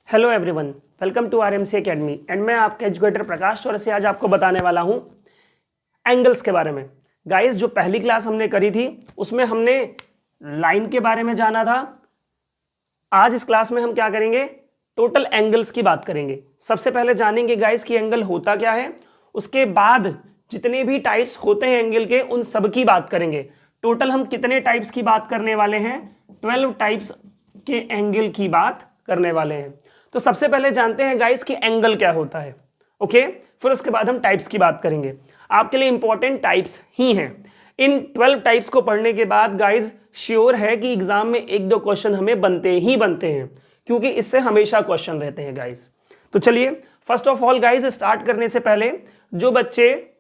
Hello everyone, welcome to RMC academy and मैं आपका educator प्रकाश चौरसिया आज आपको बताने वाला हूं एंगल्स के बारे में। गाइस, जो पहली क्लास हमने करी थी उसमें हमने लाइन के बारे में जाना था। आज इस क्लास में हम क्या करेंगे, टोटल एंगल्स की बात करेंगे। सबसे पहले जानेंगे गाइस कि एंगल होता क्या है, उसके बाद जितने भी टाइप्स होते हैं एंगल के उन सब की बात करेंगे। टोटल हम कितने टाइप्स की बात करने वाले हैं, 12 टाइप्स के एंगल की बात करने वाले हैं। तो सबसे पहले जानते हैं गाइस कि एंगल क्या होता है। ओके, फिर उसके बाद हम टाइप्स की बात करेंगे। आपके लिए इंपॉर्टेंट टाइप्स ही हैं। इन 12 टाइप्स को पढ़ने के बाद गाइस श्योर है कि एग्जाम में 1-2 क्वेश्चन हमें बनते ही बनते हैं, क्योंकि इससे हमेशा क्वेश्चन रहते हैं गाइस। तो चलिए first of all guys, start करने से पहले जो बच्चे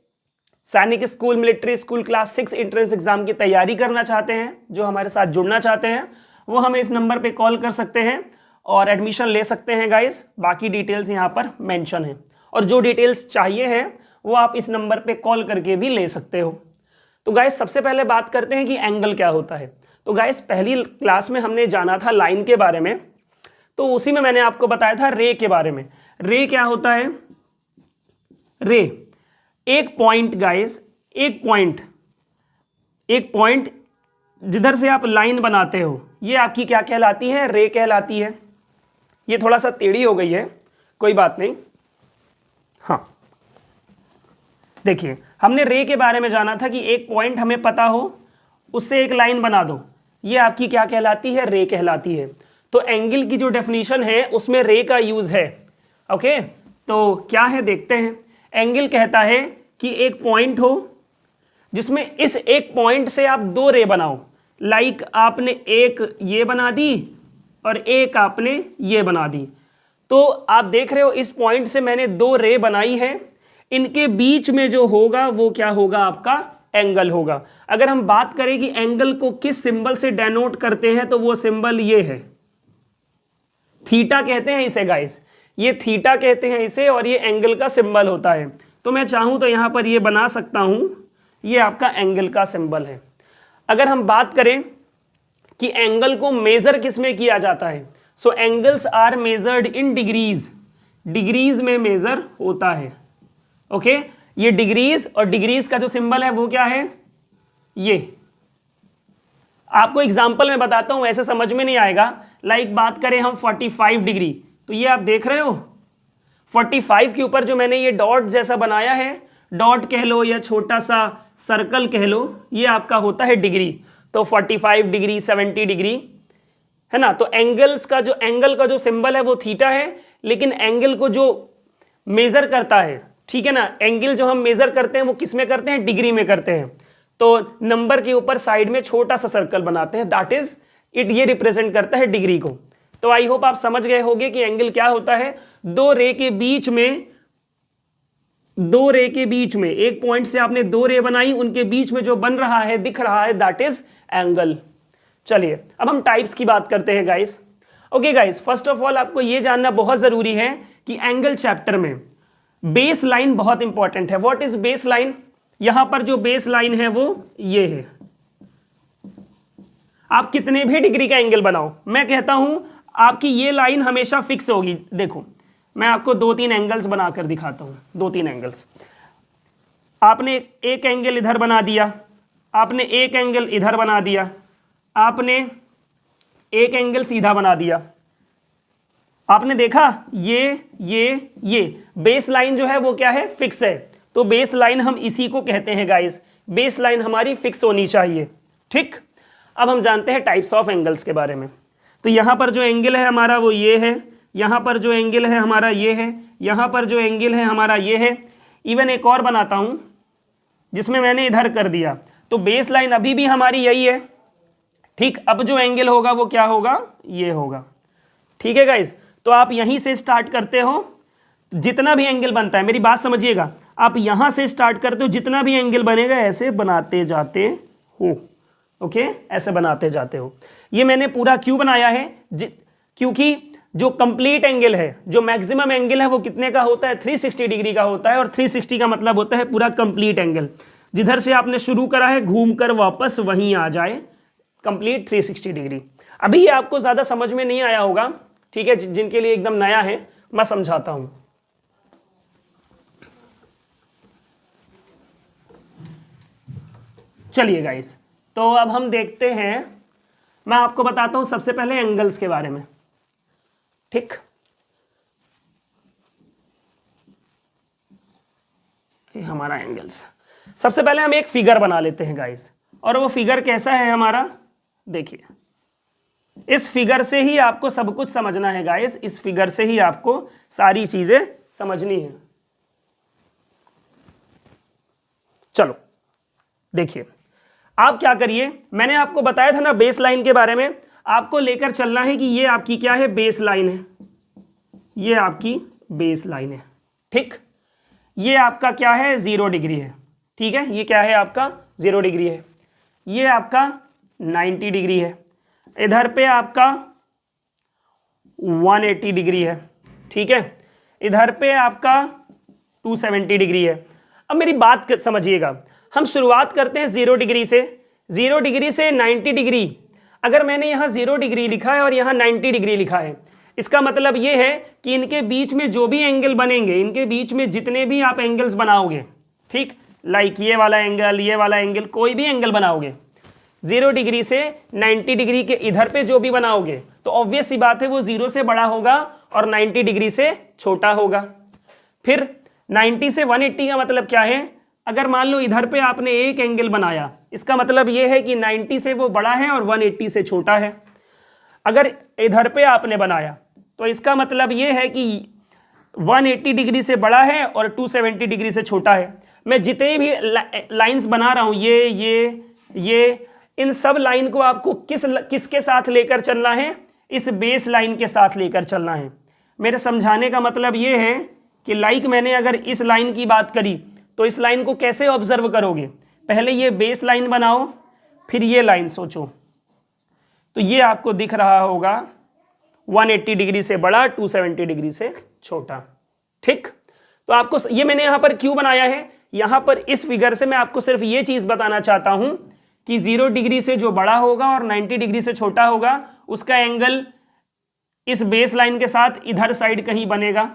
सैनिक school, military school class 6 entrance exam की तैयारी करना चाहते हैं, जो हमारे साथ जुड़ना चाहते हैं, वो हमें इस नंबर पे कॉल कर सकते हैं और एडमिशन ले सकते हैं गाइस। बाकी डिटेल्स यहाँ पर मेंशन है और जो डिटेल्स चाहिए है वो आप इस नंबर पे कॉल करके भी ले सकते हो। तो गाइस सबसे पहले बात करते हैं कि एंगल क्या होता है। तो गाइस पहली क्लास में हमने जाना था लाइन के बारे में, तो उसी में मैंने आपको बताया था रे के बारे में। रे क्या होता है? रे एक पॉइंट गाइस, एक पॉइंट जिधर से आप लाइन बनाते हो, ये आपकी क्या कहलाती है? रे कहलाती है। ये थोड़ा सा टेढ़ी हो गई है, कोई बात नहीं। हाँ, देखिए हमने रे के बारे में जाना था कि एक पॉइंट हमें पता हो, उससे एक लाइन बना दो, ये आपकी क्या कहलाती है? रे कहलाती है। तो एंगल की जो डेफिनेशन है उसमें रे का यूज है। ओके, तो क्या है देखते हैं। एंगल कहता है कि एक पॉइंट हो जिसमें इस एक पॉइंट से आप 2 रे बनाओ। लाइक आपने एक ये बना दी और एक आपने ये बना दी। तो आप देख रहे हो इस पॉइंट से मैंने 2 रे बनाई है, इनके बीच में जो होगा वो क्या होगा? आपका एंगल होगा। अगर हम बात करें कि एंगल को किस सिंबल से डेनोट करते हैं, तो वो सिंबल ये है, थीटा कहते हैं इसे गाइस। ये थीटा कहते हैं इसे और ये एंगल का सिंबल होता है। तो मैं चाहूं तो यहां पर ये बना सकता हूं, ये आपका एंगल का सिंबल है। अगर हम बात करें कि एंगल को मेजर किस में किया जाता है, so angles are measured in degrees. Degrees में मेजर होता है। ओके, ये डिग्रीज, और डिग्रीज का जो सिंबल है वो क्या है? ये आपको एग्जांपल में बताता हूं, ऐसे समझ में नहीं आएगा। लाइक बात करें हम 45 डिग्री, तो ये आप देख रहे हो 45 के ऊपर जो मैंने ये डॉट जैसा बनाया है, डॉट कह लो या छोटा सा सर्कल कह लो, ये आपका होता है डिग्री। तो 45 डिग्री, 70 डिग्री, है ना। तो एंगल का जो सिंबल है वो थीटा है, लेकिन एंगल को जो मेजर करता है, ठीक है ना, एंगल जो हम मेजर करते हैं वो किस में करते हैं? डिग्री में करते हैं। तो नंबर के ऊपर साइड में छोटा सा सर्कल बनाते हैं, दैट इज इट, ये रिप्रेजेंट करता है डिग्री को। तो आई होप आप समझ गए होंगे कि एंगल क्या होता है। 2 रे के बीच में एक पॉइंट से आपने 2 रे बनाई, उनके बीच में जो बन रहा है, दिख रहा है, दैट इज एंगल। चलिए अब हम टाइप्स की बात करते हैं guys. Okay guys, first of all आपको यह जानना बहुत जरूरी है कि एंगल चैप्टर में बेस लाइन बहुत इंपॉर्टेंट है। What is base line? यहां पर जो बेस लाइन है वो ये है। आप कितने भी डिग्री का एंगल बनाओ, मैं कहता हूं आपकी ये लाइन हमेशा फिक्स होगी। देखो मैं आपको 2-3 एंगल्स बनाकर दिखाता हूं। 2-3 एंगल्स, आपने एक एंगल इधर बना दिया, आपने एक एंगल इधर बना दिया, आपने एक एंगल सीधा बना दिया। आपने देखा ये बेस लाइन जो है वो क्या है? फिक्स है। तो बेस लाइन हम इसी को कहते हैं गाइस। बेस लाइन हमारी फिक्स होनी चाहिए, ठीक। अब हम जानते हैं टाइप्स ऑफ एंगल्स के बारे में। तो यहां पर जो एंगल है हमारा वो ये है, यहां पर जो एंगल है हमारा ये है, यहां पर जो एंगल है हमारा ये है। इवन एक और बनाता हूं जिसमें मैंने इधर कर दिया, तो बेस लाइन अभी भी हमारी यही है, ठीक। अब जो एंगल होगा वो क्या होगा? ये होगा, ठीक है गाइस। तो आप यहीं से स्टार्ट करते हो, जितना भी एंगल बनता है, मेरी बात समझिएगा, आप यहां से स्टार्ट करते हो, जितना भी एंगल बनेगा ऐसे बनाते जाते हो। ओके, ऐसे बनाते जाते हो। ये मैंने पूरा क्यों बनाया है? क्योंकि जो कंप्लीट एंगल है, जो मैक्सिमम एंगल है वो कितने का होता है? 360 डिग्री का होता है। और 360 का मतलब होता है पूरा कंप्लीट एंगल, जिधर से आपने शुरू करा है घूमकर वापस वहीं आ जाए, कंप्लीट 360 डिग्री। अभी ये आपको ज्यादा समझ में नहीं आया होगा, ठीक है, जिनके लिए एकदम नया है मैं समझाता हूं। चलिए गाइस, तो अब हम देखते हैं, मैं आपको बताता हूं सबसे पहले एंगल्स के बारे में। ठीक, ये हमारा एंगल्स। सबसे पहले हम एक फिगर बना लेते हैं गाइस, और वो फिगर कैसा है हमारा, देखिए इस फिगर से ही आपको सब कुछ समझना है गाइस, इस फिगर से ही आपको सारी चीजें समझनी है। चलो देखिए, आप क्या करिए, मैंने आपको बताया था ना बेस लाइन के बारे में, आपको लेकर चलना है कि ये आपकी क्या है, बेस लाइन है, ये आपकी बेस लाइन है। ठीक, ये आपका क्या है, 0 डिग्री है। ठीक है, ये क्या है आपका 0 डिग्री है। ये आपका 90 डिग्री है, इधर पे आपका 180 डिग्री है। ठीक है, इधर पे आपका 270 डिग्री है। अब मेरी बात समझिएगा, हम शुरुआत करते हैं 0 डिग्री से। 0 डिग्री से 90 डिग्री, अगर मैंने यहाँ 0 डिग्री लिखा है और यहाँ 90 डिग्री लिखा है, इसका मतलब ये है कि इनके बीच में जो भी एंगल बनेंगे, इनके बीच में जितने भी आप एंगल्स बनाओगे, ठीक, लाइक ये वाला एंगल, ये वाला एंगल, कोई भी एंगल बनाओगे 0 डिग्री से 90 डिग्री के इधर पे जो भी बनाओगे, तो ऑब्वियस सी बात है वो 0 से बड़ा होगा और 90 डिग्री से छोटा होगा। फिर 90 से 180 का मतलब क्या है, अगर मान लो इधर पे आपने एक एंगल बनाया, इसका मतलब ये है कि 90 से वो बड़ा है और 180 से छोटा है। अगर इधर पे आपने बनाया तो इसका मतलब ये है कि 180 डिग्री से बड़ा है और 270 डिग्री से छोटा है। मैं जितने भी लाइंस बना रहा हूँ, ये इन सब लाइन को आपको किसके साथ लेकर चलना है, इस बेस लाइन के साथ लेकर चलना है। मेरे समझाने का मतलब ये है कि लाइक मैंने अगर इस लाइन की बात करी, तो इस लाइन को कैसे ऑब्जर्व करोगे, पहले ये बेस लाइन बनाओ, फिर ये लाइन सोचो, तो ये आपको दिख रहा होगा 180 डिग्री से बड़ा, 270 डिग्री से छोटा। ठीक, तो आपको ये मैंने यहां पर क्यों बनाया है, यहां पर इस फिगर से मैं आपको सिर्फ ये चीज बताना चाहता हूं कि 0 डिग्री से जो बड़ा होगा और 90 डिग्री से छोटा होगा, उसका एंगल इस बेस लाइन के साथ इधर साइड कहीं बनेगा।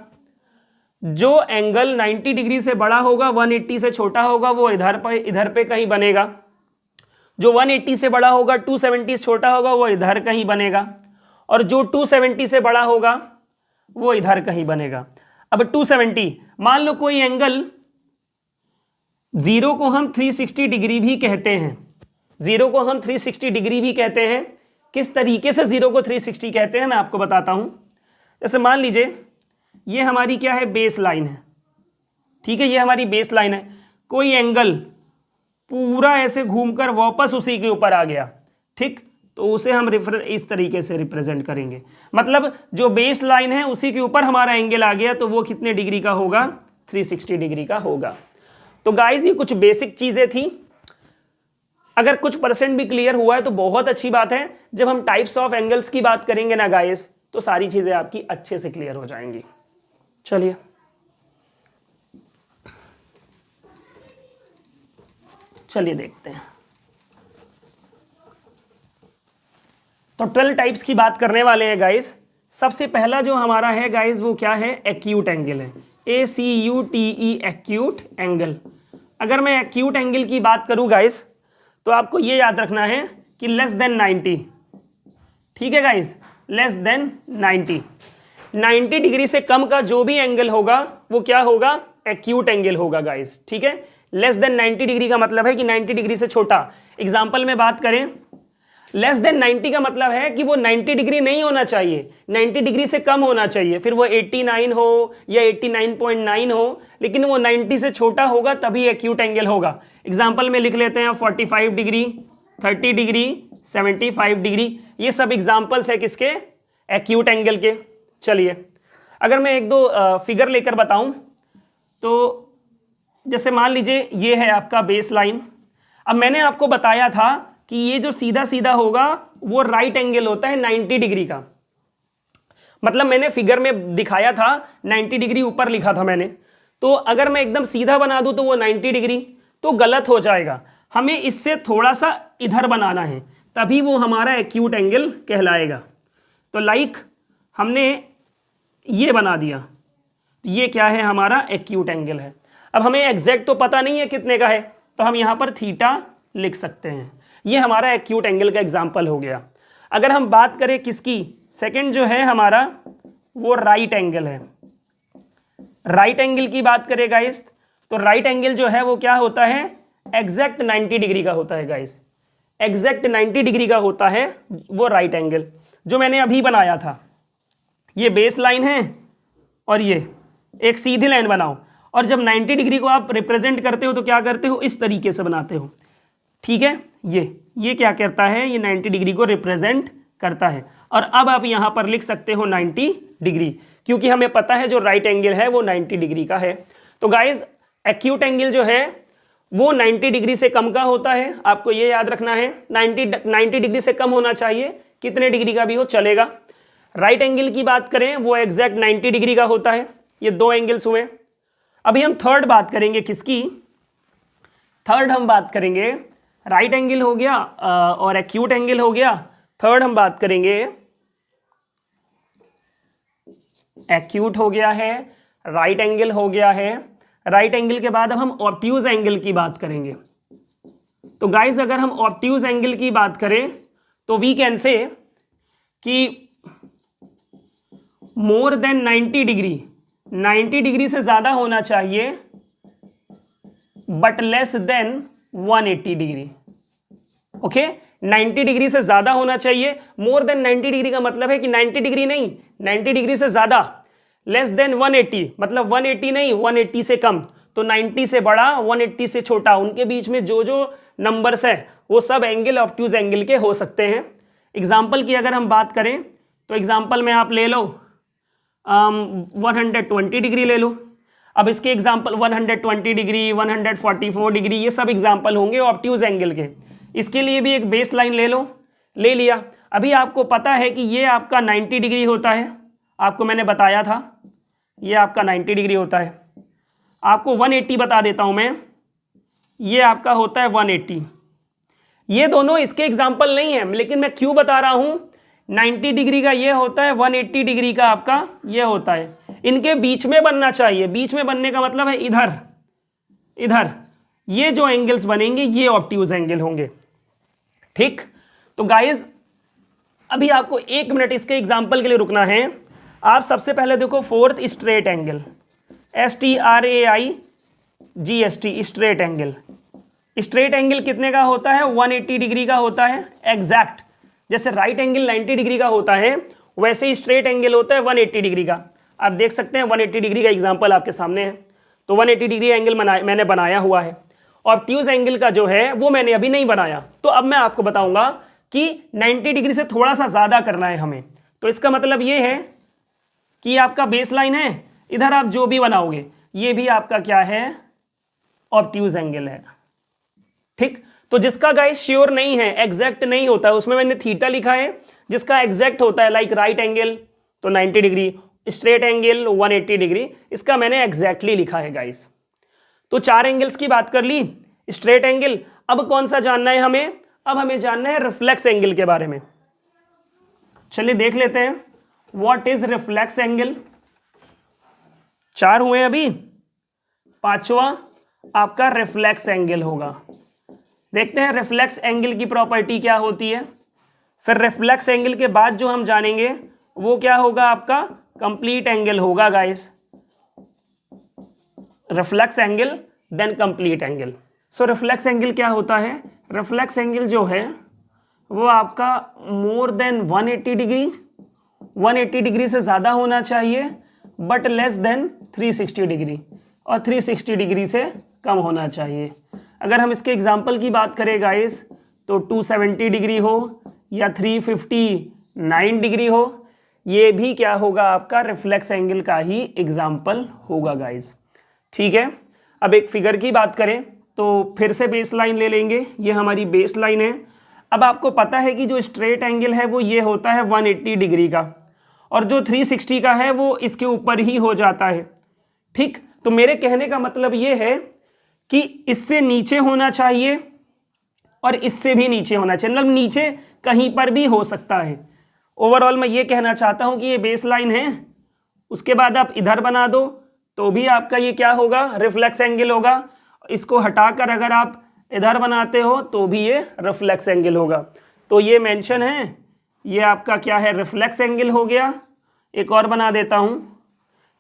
जो एंगल 90 डिग्री से बड़ा होगा, 180 से छोटा होगा, वो इधर पे कहीं बनेगा। जो 180 से बड़ा होगा, 270 से छोटा होगा, वो इधर कहीं बनेगा। और जो 270 से बड़ा होगा वो इधर कहीं बनेगा। अब 270, मान लो कोई एंगल, 0 को हम 360 डिग्री भी कहते हैं, 0 को हम 360 डिग्री भी कहते हैं। किस तरीके से 0 को 360 कहते हैं मैं आपको बताता हूं। जैसे मान लीजिए ये हमारी क्या है, बेस लाइन है। ठीक है, ये हमारी बेस लाइन है, कोई एंगल पूरा ऐसे घूमकर वापस उसी के ऊपर आ गया, ठीक, तो उसे हम इस तरीके से रिप्रेजेंट करेंगे। मतलब जो बेस लाइन है उसी के ऊपर हमारा एंगल आ गया, तो वो कितने डिग्री का होगा, 360 डिग्री का होगा। तो गाइस ये कुछ बेसिक चीजें थी, अगर कुछ परसेंट भी क्लियर हुआ है तो बहुत अच्छी बात है। जब हम टाइप्स ऑफ एंगल्स की बात करेंगे ना गाइस, तो सारी चीजें आपकी अच्छे से क्लियर हो जाएंगी। चलिए देखते हैं। तो 12 टाइप्स की बात करने वाले हैं गाइस। सबसे पहला जो हमारा है गाइस वो क्या है, एक्यूट एंगल है, ACUTE, एक्यूट एंगल। अगर मैं एक्यूट एंगल की बात करूं गाइस, तो आपको ये याद रखना है कि लेस देन 90, ठीक है गाइस, लेस देन 90 डिग्री से कम का जो भी एंगल होगा वो क्या होगा, एक्यूट एंगल होगा गाइस। ठीक है, लेस देन 90 डिग्री का मतलब है कि 90 डिग्री से छोटा। एग्जांपल में बात करें, लेस देन 90 का मतलब है कि वो 90 डिग्री नहीं होना चाहिए, 90 डिग्री से कम होना चाहिए, फिर वो 89 हो या 89.9 हो, लेकिन वो 90 से छोटा होगा तभी एक्यूट एंगल होगा। एग्जांपल में लिख लेते हैं 45 डिग्री, 30 डिग्री, 75 डिग्री, ये सब एग्जांपल्स है किसके, एक्यूट एंगल के। चलिए अगर मैं एक दो फिगर लेकर बताऊं, तो जैसे मान लीजिए ये है आपका बेस लाइन। अब मैंने आपको बताया था कि ये जो सीधा सीधा होगा वो राइट एंगल होता है 90 डिग्री का। मतलब मैंने फिगर में दिखाया था 90 डिग्री ऊपर लिखा था मैंने, तो अगर मैं एकदम सीधा बना दूं तो वो 90 डिग्री, तो गलत हो जाएगा। हमें इससे थोड़ा सा इधर बनाना है, तभी वो हमारा एक्यूट एंगल कहलाएगा। तो लाइक हमने ये बना दिया, ये क्या है, हमारा एक्यूट एंगल है। अब हमें एग्जैक्ट तो पता नहीं है कितने का है, तो हम यहाँ पर थीटा लिख सकते हैं। ये हमारा एक्यूट एंगल का एग्जाम्पल हो गया। अगर हम बात करें किसकी, सेकंड जो है हमारा वो राइट एंगल है। राइट एंगल की बात करें गाइस, तो राइट एंगल जो है वो क्या होता है, एग्जैक्ट 90 डिग्री का होता है गाइस, एग्जैक्ट 90 डिग्री का होता है वो राइट एंगल जो मैंने अभी बनाया था। ये बेस लाइन है और ये एक सीधी लाइन बनाओ, और जब 90 डिग्री को आप रिप्रेजेंट करते हो तो क्या करते हो, इस तरीके से बनाते हो, ठीक है। ये क्या करता है, ये 90 डिग्री को रिप्रेजेंट करता है। और अब आप यहाँ पर लिख सकते हो 90 डिग्री, क्योंकि हमें पता है जो राइट एंगल है वो 90 डिग्री का है। तो गाइज एक्यूट एंगल जो है वो 90 डिग्री से कम का होता है, आपको ये याद रखना है। 90 डिग्री से कम होना चाहिए, कितने डिग्री का भी हो चलेगा। राइट एंगल की बात करें वो एग्जैक्ट 90 डिग्री का होता है। ये दो एंगल्स हुए। अभी हम थर्ड बात करेंगे किसकी, थर्ड हम बात करेंगे, राइट एंगल हो गया और एक्यूट एंगल हो गया। थर्ड हम बात करेंगे, एक्यूट हो गया है, राइट एंगल हो गया है। राइट एंगल के बाद अब हम ऑब्ट्यूज एंगल की बात करेंगे। तो गाइज अगर हम ऑब्ट्यूज एंगल की बात करें तो वी कैन से कि मोर देन 90 डिग्री, 90 डिग्री से ज्यादा होना चाहिए, but less than 180 degree. Okay, 90 degree से ज्यादा होना चाहिए, मोर देन 90 डिग्री का मतलब है कि 90 डिग्री नहीं, 90 डिग्री से ज्यादा, लेस देन 180 मतलब 180 नहीं, 180 से कम। तो 90 से बड़ा, 180 से छोटा, उनके बीच में जो जो नंबर्स है वो सब एंगल ऑब्ट्यूज एंगल के हो सकते हैं। एग्जाम्पल की अगर हम बात करें तो एग्जाम्पल में आप ले लो 120 डिग्री ले लो। अब इसके एग्जाम्पल 120 डिग्री, 144 डिग्री, ये सब एग्जाम्पल होंगे ऑब्ट्यूज एंगल के। इसके लिए भी एक बेस लाइन ले लो, ले लिया। अभी आपको पता है कि ये आपका 90 डिग्री होता है, आपको मैंने बताया था ये आपका 90 डिग्री होता है। आपको 180 बता देता हूं मैं, ये आपका होता है 180। ये दोनों इसके एग्जाम्पल नहीं है, लेकिन मैं क्यों बता रहा हूं, 90 डिग्री का ये होता है, 180 डिग्री का आपका ये होता है। इनके बीच में बनना चाहिए, बीच में बनने का मतलब है इधर इधर, ये जो एंगल्स बनेंगे ये ऑब्ट्यूज एंगल होंगे, ठीक। तो गाइज अभी आपको 1 मिनट इसके एग्जाम्पल के लिए रुकना है। आप सबसे पहले देखो fourth straight angle, STRAIGST, straight angle. Straight angle कितने का होता है, 180 डिग्री का होता है एग्जैक्ट। जैसे राइट एंगल 90 डिग्री का होता है, वैसे ही स्ट्रेट एंगल होता है 180 डिग्री का। आप देख सकते हैं 180 डिग्री का एग्जाम्पल आपके सामने है। तो 180 डिग्री एंगल मैंने बनाया हुआ है। ऑब्ट्यूज एंगल का जो है वो मैंने अभी नहीं बनाया, तो अब मैं आपको बताऊंगा कि 90 डिग्री से थोड़ा सा ज़्यादा करना है हमें। तो इसका मतलब ये है कि आपका बेस लाइन है, इधर आप जो भी बनाओगे ये भी आपका क्या है, ऑब्ट्यूज एंगल है, ठीक। तो जिसका गाइस श्योर नहीं है, एग्जैक्ट नहीं होता है, उसमें मैंने थीटा लिखा है। जिसका एग्जैक्ट होता है लाइक राइट एंगल तो 90 डिग्री, स्ट्रेट एंगल 180 डिग्री, इसका मैंने एग्जैक्टली लिखा है गाइस। तो 4 एंगल्स की बात कर ली, स्ट्रेट एंगल। अब कौन सा जानना है हमें, अब हमें जानना है रिफ्लेक्स एंगल के बारे में। चलिए देख लेते हैं व्हाट इज रिफ्लेक्स एंगल। 4 हुए अभी, 5वां आपका रिफ्लेक्स एंगल होगा। देखते हैं रिफ्लेक्स एंगल की प्रॉपर्टी क्या होती है। फिर रिफ्लेक्स एंगल के बाद जो हम जानेंगे वो क्या होगा, आपका कंप्लीट एंगल होगा guys. Reflex angle then complete angle. So reflex angle क्या होता है, रिफ्लेक्स एंगल जो है वो आपका मोर देन 180 डिग्री, 180 डिग्री से ज़्यादा होना चाहिए, बट लेस देन 360 डिग्री, और 360 डिग्री से कम होना चाहिए। अगर हम इसके एग्जाम्पल की बात करें गाइस तो 270 डिग्री हो या 359 डिग्री हो, ये भी क्या होगा, आपका रिफ्लेक्स एंगल का ही एग्जाम्पल होगा गाइस, ठीक है। अब एक फिगर की बात करें तो फिर से बेस लाइन ले लेंगे, ये हमारी बेस लाइन है। अब आपको पता है कि जो स्ट्रेट एंगल है वो ये होता है 180 डिग्री का, और जो 360 का है वो इसके ऊपर ही हो जाता है, ठीक। तो मेरे कहने का मतलब ये है कि इससे नीचे होना चाहिए और इससे भी नीचे होना चाहिए, मतलब नीचे कहीं पर भी हो सकता है। ओवरऑल मैं ये कहना चाहता हूं कि ये बेस लाइन है, उसके बाद आप इधर बना दो तो भी आपका ये क्या होगा, रिफ्लेक्स एंगल होगा। इसको हटाकर अगर आप इधर बनाते हो तो भी ये रिफ्लेक्स एंगल होगा। तो ये मेंशन है, ये आपका क्या है, रिफ्लेक्स एंगल हो गया। एक और बना देता हूं,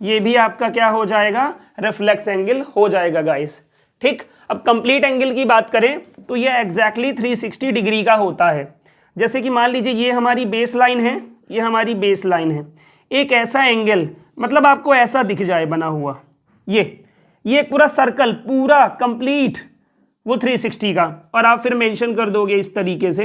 ये भी आपका क्या हो जाएगा, रिफ्लेक्स एंगल हो जाएगा गाइस। ठीक, अब कंप्लीट एंगल की बात करें तो ये एग्जैक्टली 360 डिग्री का होता है। जैसे कि मान लीजिए ये हमारी बेस लाइन है, ये हमारी बेस लाइन है, एक ऐसा एंगल, मतलब आपको ऐसा दिख जाए बना हुआ, ये पूरा सर्कल पूरा कंप्लीट वो 360 का, और आप फिर मेंशन कर दोगे इस तरीके से,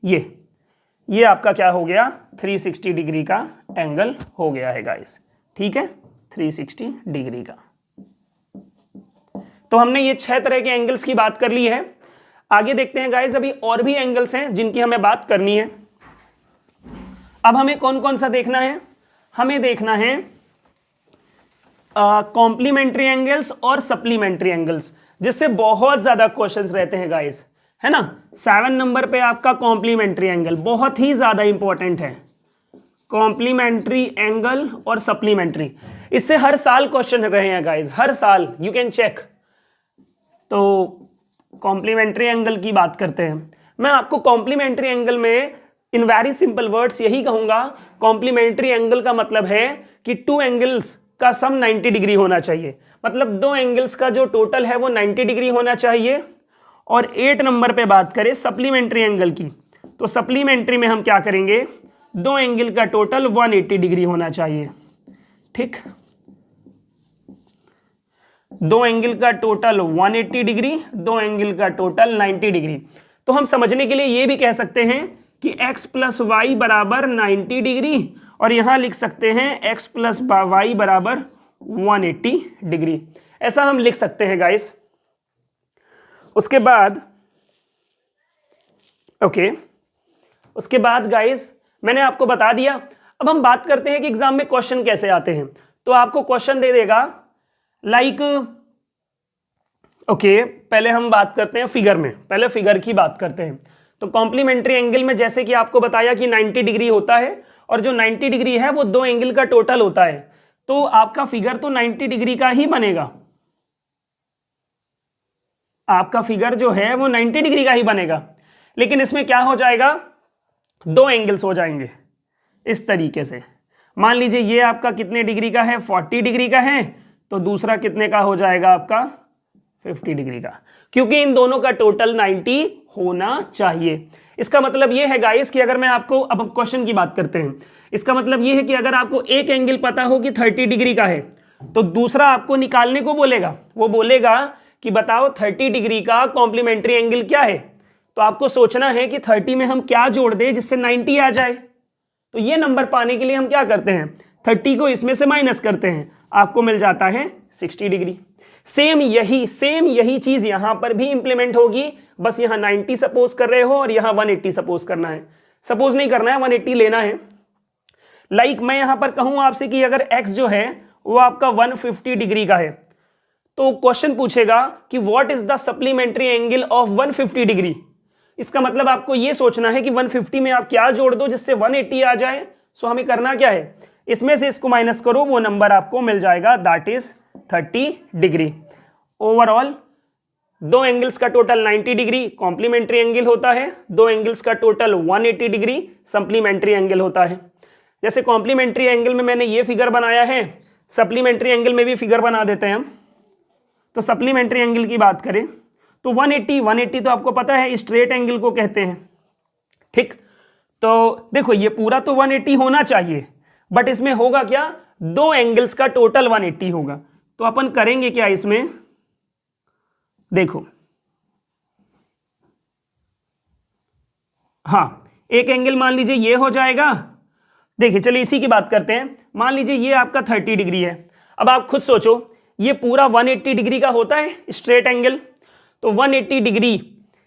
ये आपका क्या हो गया, 360 डिग्री का एंगल हो गया है गाइस। ठीक है, 360 डिग्री का। तो हमने ये 6 तरह के एंगल्स की बात कर ली है। आगे देखते हैं गाइस, अभी और भी एंगल्स हैं जिनकी हमें बात करनी है। अब हमें कौन कौन सा देखना है, हमें देखना है कॉम्प्लीमेंट्री एंगल्स और सप्लीमेंट्री एंगल्स, जिससे बहुत ज्यादा क्वेश्चंस रहते हैं गाइस, है ना। 7 नंबर पे आपका कॉम्प्लीमेंट्री एंगल बहुत ही ज्यादा इंपॉर्टेंट है, कॉम्प्लीमेंट्री एंगल और सप्लीमेंट्री। इससे हर साल क्वेश्चन रहे हैं गाइस, हर साल, यू कैन चेक। तो कॉम्प्लीमेंट्री एंगल की बात करते हैं। मैं आपको कॉम्प्लीमेंट्री एंगल में इन वेरी सिंपल वर्ड्स यही कहूंगा, कॉम्प्लीमेंट्री एंगल का मतलब है कि 2 एंगल्स का सम 90 डिग्री होना चाहिए, मतलब 2 एंगल्स का जो टोटल है वो 90 डिग्री होना चाहिए। और 8 नंबर पे बात करें सप्लीमेंट्री एंगल की, तो सप्लीमेंट्री में हम क्या करेंगे, 2 एंगल का टोटल 180 डिग्री होना चाहिए। ठीक, 2 एंगल का टोटल 180 डिग्री, 2 एंगल का टोटल 90 डिग्री। तो हम समझने के लिए ये भी कह सकते हैं कि x प्लस वाई बराबर 90 डिग्री, और यहां लिख सकते हैं x प्लस वाई बराबर 180 डिग्री, ऐसा हम लिख सकते हैं गाइस। उसके बाद उसके बाद गाइस मैंने आपको बता दिया। अब हम बात करते हैं कि एग्जाम में क्वेश्चन कैसे आते हैं। तो आपको क्वेश्चन दे देगा लाइक पहले हम बात करते हैं फिगर में, पहले फिगर की बात करते हैं। तो कॉम्प्लीमेंट्री एंगल में जैसे कि आपको बताया कि 90 डिग्री होता है, और जो 90 डिग्री है वो 2 एंगल का टोटल होता है, तो आपका फिगर तो 90 डिग्री का ही बनेगा, आपका फिगर जो है वो 90 डिग्री का ही बनेगा। लेकिन इसमें क्या हो जाएगा, 2 एंगल्स हो जाएंगे इस तरीके से। मान लीजिए ये आपका कितने डिग्री का है, 40 डिग्री का है, तो दूसरा कितने का हो जाएगा आपका 50 डिग्री का, क्योंकि इन दोनों का टोटल 90 होना चाहिए। इसका मतलब ये है गाइस कि अगर मैं आपको, अब हम क्वेश्चन की बात करते हैं, इसका मतलब ये है कि अगर आपको एक एंगल पता हो कि 30 डिग्री का है, तो दूसरा आपको निकालने को बोलेगा, वो बोलेगा कि बताओ 30 डिग्री का कॉम्प्लीमेंट्री एंगल क्या है। तो आपको सोचना है कि 30 में हम क्या जोड़ दें जिससे 90 आ जाए। तो ये नंबर पाने के लिए हम क्या करते हैं, 30 को इसमें से माइनस करते हैं, आपको मिल जाता है 60 डिग्री। सेम यही चीज यहां पर भी इंप्लीमेंट होगी, बस यहां 90 सपोज कर रहे हो और यहां 180 सपोज करना है, सपोज नहीं करना है, 180 लेना है। लाइक मैं यहां पर कहूं आपसे कि अगर x जो है वो आपका 150 डिग्री का है, तो क्वेश्चन पूछेगा कि what is the supplementary angle of 150 degree. इसका मतलब आपको यह सोचना है कि 150 में आप क्या जोड़ दो जिससे 180 आ जाए। सो हमें करना क्या है, इसमें से इसको माइनस करो, वो नंबर आपको मिल जाएगा, that is 30 degree. Overall 2 angles का टोटल 90 डिग्री कॉम्प्लीमेंट्री एंगल होता है, 2 एंगल्स का टोटल 180 डिग्री सप्लीमेंट्री एंगल होता है। जैसे कॉम्प्लीमेंट्री एंगल में मैंने ये फिगर बनाया है, सप्लीमेंट्री एंगल में भी फिगर बना देते हैं हम। तो सप्लीमेंट्री एंगल की बात करें तो 180 तो आपको पता है स्ट्रेट एंगल को कहते हैं। ठीक, तो देखो ये पूरा तो 180 होना चाहिए, बट इसमें होगा क्या, 2 एंगल्स का टोटल 180 होगा। तो अपन करेंगे क्या इसमें, देखो हाँ, एक एंगल मान लीजिए ये हो जाएगा। देखिए चलिए इसी की बात करते हैं। मान लीजिए ये आपका 30 डिग्री है। अब आप खुद सोचो, ये पूरा 180 डिग्री का होता है स्ट्रेट एंगल, तो 180 डिग्री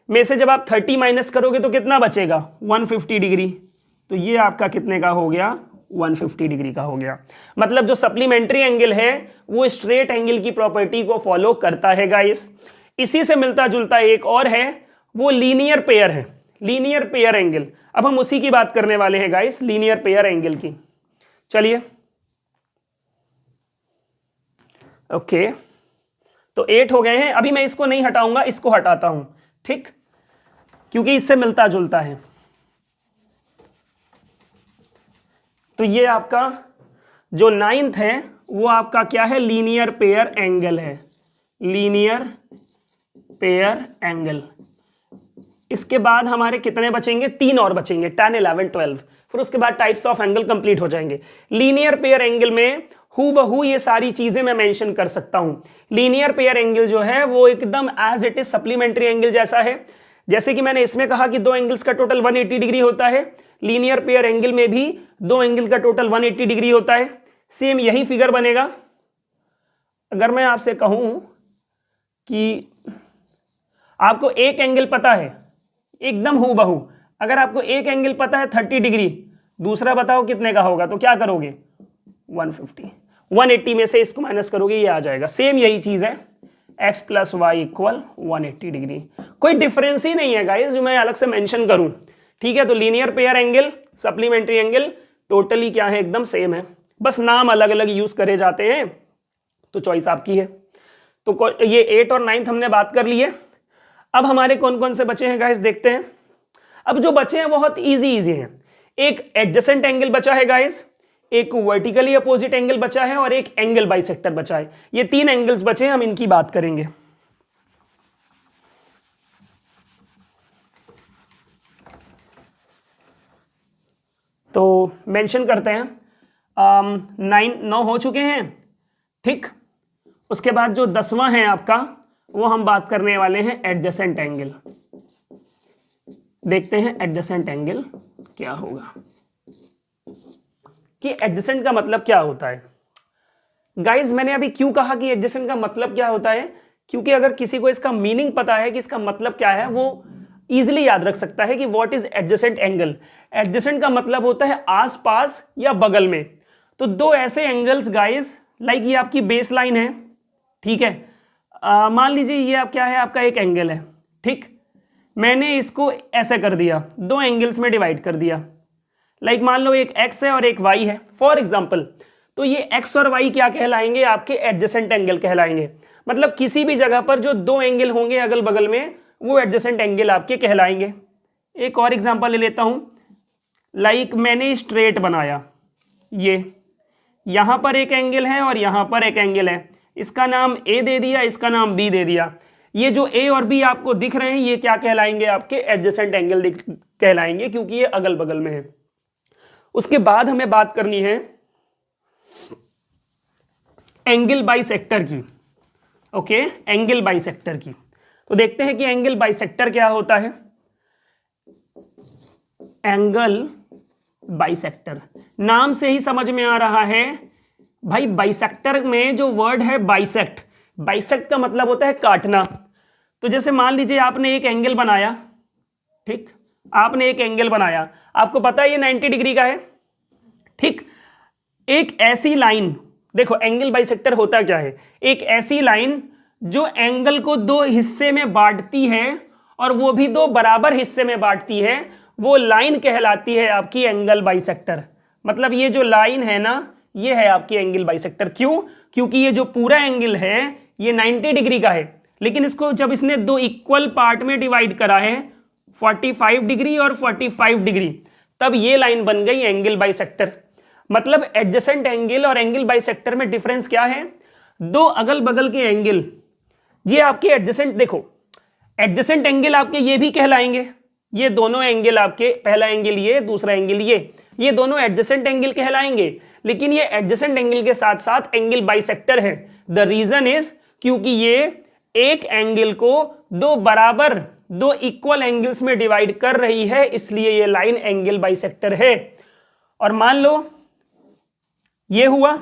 में से जब आप 30 माइनस करोगे तो कितना बचेगा, 150 डिग्री। तो ये आपका कितने का हो गया, 150 डिग्री का हो गया। मतलब जो सप्लीमेंट्री एंगल है वो स्ट्रेट एंगल की प्रॉपर्टी को फॉलो करता है गाइस। इसी से मिलता जुलता एक और है, वो लीनियर पेयर है। Linear pair angle. अब हम उसी की बात करने वाले हैं गाइस, लीनियर पेयर एंगल की। चलिए ओके, तो 8 हो गए हैं। अभी मैं इसको नहीं हटाऊंगा, इसको हटाता हूं, ठीक, क्योंकि इससे मिलता जुलता है। तो ये आपका जो 9th है वो आपका क्या है, लीनियर पेयर एंगल है, लीनियर पेयर एंगल। इसके बाद हमारे कितने बचेंगे, 3 और बचेंगे, 10, 11, 12। फिर उसके बाद टाइप्स ऑफ एंगल कंप्लीट हो जाएंगे। लीनियर पेयर एंगल में हूबहू ये सारी चीजें मैं मेंशन कर सकता हूं। लीनियर पेयर एंगल जो है वो एकदम as it is supplementary angle जैसा है। जैसे कि मैंने इसमें कहा कि दो एंगल्स का टोटल 180 डिग्री होता है, लीनियर पेयर एंगल में भी दो एंगल का टोटल 180 डिग्री होता है। सेम यही फिगर बनेगा। अगर मैं आपसे कहूं कि आपको एक एंगल पता है, एकदम हूबहू, अगर आपको एक एंगल पता है 30 डिग्री, दूसरा बताओ कितने का होगा, तो क्या करोगे, 150। 180 में से इसको माइनस करोगे, ये आ जाएगा। सेम यही चीज है, x + y = 180 डिग्री। कोई डिफरेंस ही नहीं है गाइस जो मैं अलग से मेंशन करूं, ठीक है। तो linear pair angle, supplementary angle totally क्या है, एकदम सेम है, बस नाम अलग अलग यूज करे जाते हैं, तो चॉइस आपकी है। तो ये 8 और 9 हमने बात कर ली है। अब हमारे कौन कौन से बचे हैं गाइस, देखते हैं। अब जो बचे हैं बहुत इजी हैं। एक एडजेसेंट एंगल बचा है गाइस, एक वर्टिकली अपोजिट एंगल बचा है और एक एंगल बाइसेक्टर बचा है। ये 3 एंगल्स बचे हैं, हम इनकी बात करेंगे। तो मेंशन करते हैं, 9 हो चुके हैं, ठीक। उसके बाद जो 10वां है आपका, वो हम बात करने वाले हैं एडजेसेंट एंगल। देखते हैं एडजेसेंट एंगल क्या होगा, कि एडजेसेंट का मतलब क्या होता है। गाइस मैंने अभी क्यों कहा कि एडजेसेंट का मतलब क्या होता है, क्योंकि अगर किसी को इसका मीनिंग पता है कि इसका मतलब क्या है, वो इजीली याद रख सकता है कि what is adjacent angle. Adjacent का मतलब होता है आसपास या बगल में। तो दो ऐसे एंगल्स गाइस, लाइक ये आपकी बेस लाइन है, ठीक है। मान लीजिए ये आप क्या है, आपका एक एंगल है, ठीक। मैंने इसको ऐसे कर दिया, दो एंगल्स में डिवाइड कर दिया। लाइक मान लो एक x है और एक y है फॉर एग्जाम्पल। तो ये x और y क्या कहलाएंगे, आपके एडजेसेंट एंगल कहलाएंगे। मतलब किसी भी जगह पर जो दो एंगल होंगे अगल बगल में, वो एडजेसेंट एंगल आपके कहलाएंगे। एक और एग्जांपल ले लेता हूं। लाइक मैंने स्ट्रेट बनाया, ये यहां पर एक एंगल है और यहां पर एक एंगल है, इसका नाम a दे दिया, इसका नाम b दे दिया। ये जो a और b आपको दिख रहे हैं, ये क्या कहलाएंगे, आपके एडजेसेंट एंगल कहलाएंगे, क्योंकि ये अगल बगल में है। उसके बाद हमें बात करनी है एंगल बाइसेक्टर की। ओके, एंगल बाइसेक्टर की। तो देखते हैं कि एंगल बाइसेक्टर क्या होता है। एंगल बाइसेक्टर नाम से ही समझ में आ रहा है भाई, बाइसेक्टर में जो वर्ड है बाइसेक्ट, बाइसेक्ट का मतलब होता है काटना। तो जैसे मान लीजिए आपने एक एंगल बनाया, ठीक, आपने एक एंगल बनाया, आपको पता है ये 90 डिग्री का है, ठीक। एक ऐसी लाइन, देखो एंगल बाइसेक्टर होता क्या है, एक ऐसी लाइन जो एंगल को दो हिस्से में बांटती है और वो भी दो बराबर हिस्से में बांटती है, वो लाइन कहलाती है आपकी एंगल बाइसेक्टर। मतलब ये जो लाइन है ना, ये है आपकी एंगल बाइसेक्टर। क्यों? क्योंकि ये जो पूरा एंगल है ये 90 डिग्री का है, लेकिन इसको जब इसने दो इक्वल पार्ट में डिवाइड करा है, 45 डिग्री और 45 डिग्री, तब ये लाइन बन गई एंगल बाइसेक्टर। मतलब एडजेसेंट एंगल और एंगल बाइसेक्टर में डिफरेंस क्या है, दो अगल बगल के एंगल, ये आपके एडजेसेंट, देखो एडजेसेंट एंगल आपके ये भी कहलाएंगे, ये दोनों एंगल आपके, पहला एंगल ये, दूसरा एंगल ये दोनों एडजेसेंट एंगल कहलाएंगे। लेकिन ये एडजेसेंट एंगल के साथ साथ एंगल बाइसेक्टर है। द रीजन इज क्योंकि ये एक एंगल को दो बराबर, दो इक्वल एंगल्स में डिवाइड कर रही है, इसलिए ये लाइन एंगल बाइसेक्टर है। और मान लो ये हुआ।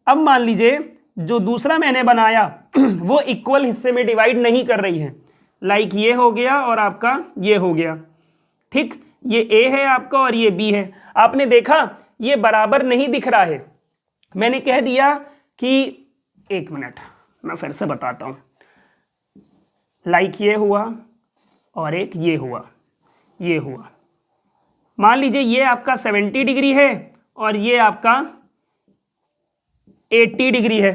अब मान लीजिए जो दूसरा मैंने बनाया वो इक्वल हिस्से में डिवाइड नहीं कर रही है, लाइक ये हो गया और आपका ये हो गया, ठीक। ये A है आपका और ये B है। आपने देखा ये बराबर नहीं दिख रहा है, मैंने कह दिया कि, एक मिनट मैं फिर से बताता हूं, लाइक ये हुआ और एक ये हुआ, ये हुआ। मान लीजिए ये आपका 70 डिग्री है और ये आपका 80 डिग्री है।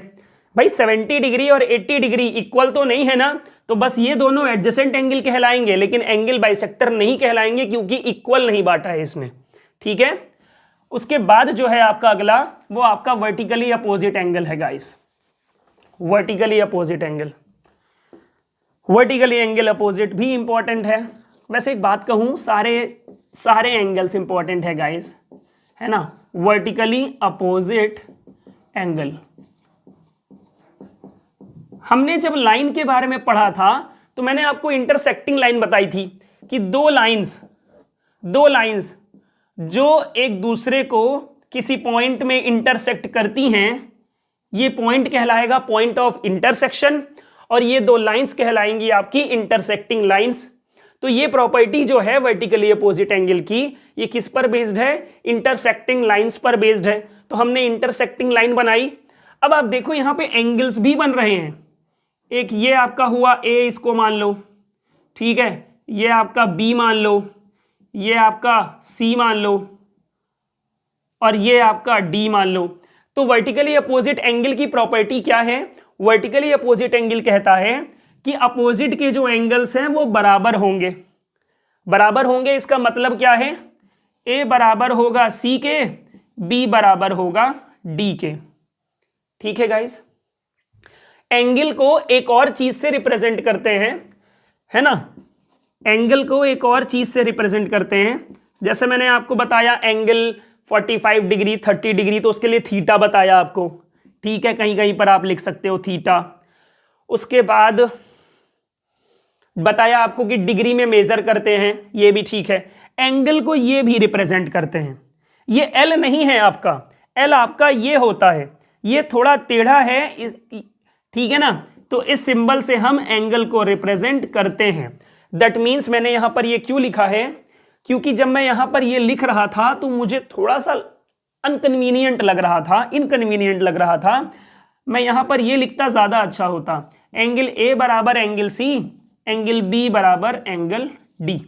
भाई 70 डिग्री और 80 डिग्री इक्वल तो नहीं है ना, तो बस ये दोनों एडजेसेंट एंगल कहलाएंगे, लेकिन एंगल बाइसेक्टर नहीं कहलाएंगे क्योंकि इक्वल नहीं बांटा है इसने। ठीक है, उसके बाद जो है आपका अगला वो आपका वर्टिकली अपोजिट एंगल है guys. Vertically opposite angle, vertically angle opposite भी इंपॉर्टेंट है। वैसे एक बात कहूं, सारे एंगल्स इंपॉर्टेंट है गाइस, है ना। वर्टिकली अपोजिट एंगल, हमने जब लाइन के बारे में पढ़ा था तो मैंने आपको इंटरसेक्टिंग लाइन बताई थी कि दो लाइंस जो एक दूसरे को किसी पॉइंट में इंटरसेक्ट करती हैं, ये पॉइंट कहलाएगा पॉइंट ऑफ इंटरसेक्शन, और ये दो लाइंस कहलाएंगी आपकी इंटरसेक्टिंग लाइंस। तो ये प्रॉपर्टी जो है वर्टिकली अपोजिट एंगल की, ये किस पर बेस्ड है? इंटरसेक्टिंग लाइंस पर बेस्ड है। तो हमने इंटरसेक्टिंग लाइन बनाई। अब आप देखो यहां पे एंगल्स भी बन रहे हैं। एक ये आपका हुआ ए, इसको मान लो, ठीक है, ये आपका बी मान लो, ये आपका सी मान लो, और ये आपका डी मान लो। तो वर्टिकली अपोजिट एंगल की प्रॉपर्टी क्या है? वर्टिकली अपोजिट एंगल कहता है कि अपोजिट के जो एंगल्स हैं वो बराबर होंगे। बराबर होंगे इसका मतलब क्या है? ए बराबर होगा सी के, बी बराबर होगा डी के। ठीक है गाइस, एंगल को एक और चीज से रिप्रेजेंट करते हैं, है ना। एंगल को एक और चीज से रिप्रेजेंट करते हैं, जैसे मैंने आपको बताया एंगल 45 डिग्री 30 डिग्री, तो उसके लिए थीटा बताया आपको। ठीक है, कहीं कहीं पर आप लिख सकते हो थीटा। उसके बाद बताया आपको कि डिग्री में मेजर करते हैं, ये भी ठीक है। एंगल को ये भी रिप्रेजेंट करते हैं। ये एल नहीं है आपका, एल आपका ये होता है, ये थोड़ा टेढ़ा है, ठीक है ना। तो इस सिंबल से हम एंगल को रिप्रेजेंट करते हैं। दैट मीन्स मैंने यहां पर ये क्यों लिखा है? क्योंकि जब मैं यहां पर ये लिख रहा था तो मुझे थोड़ा सा इनकन्वीनियंट लग रहा था। मैं यहां पर ये लिखता ज्यादा अच्छा होता। एंगल ए बराबर एंगल सी, एंगल बी बराबर एंगल डी।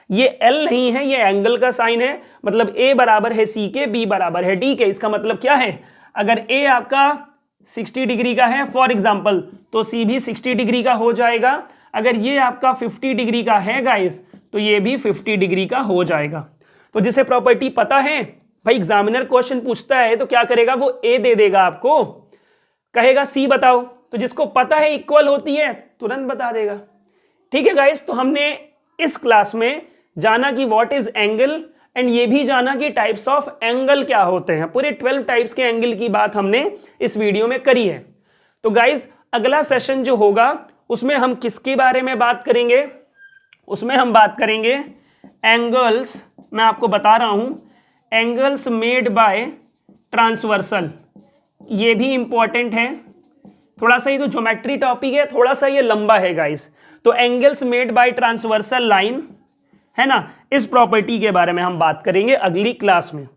ये एल नहीं है, ये एंगल का साइन है, मतलब ए बराबर है सी के, बी बराबर है डी के। इसका मतलब क्या है? अगर ए आपका 60 डिग्री का है फॉर एग्जाम्पल, तो सी भी 60 डिग्री का हो जाएगा। अगर ये आपका 50 डिग्री का है गाइस, तो ये भी 50 डिग्री का हो जाएगा। तो जिसे प्रॉपर्टी पता है, भाई एग्जामिनर क्वेश्चन पूछता है तो क्या करेगा? वो ए दे देगा आपको, कहेगा सी बताओ, तो जिसको पता है इक्वल होती है तुरंत बता देगा। ठीक है गाइस, तो हमने इस क्लास में जाना कि व्हाट इज एंगल, एंड ये भी जाना कि टाइप्स ऑफ एंगल क्या होते हैं। पूरे 12 टाइप्स के एंगल की बात हमने इस वीडियो में करी है। तो गाइस, अगला सेशन जो होगा उसमें हम किसके बारे में बात करेंगे? उसमें हम बात करेंगे एंगल्स, मैं आपको बता रहा हूं, एंगल्स मेड बाय ट्रांसवर्सल। ये भी इंपॉर्टेंट है, थोड़ा सा ये तो ज्योमेट्री टॉपिक है, थोड़ा सा ये लंबा है गाइस। तो angles made by transversal line, है ना, इस प्रॉपर्टी के बारे में हम बात करेंगे अगली क्लास में।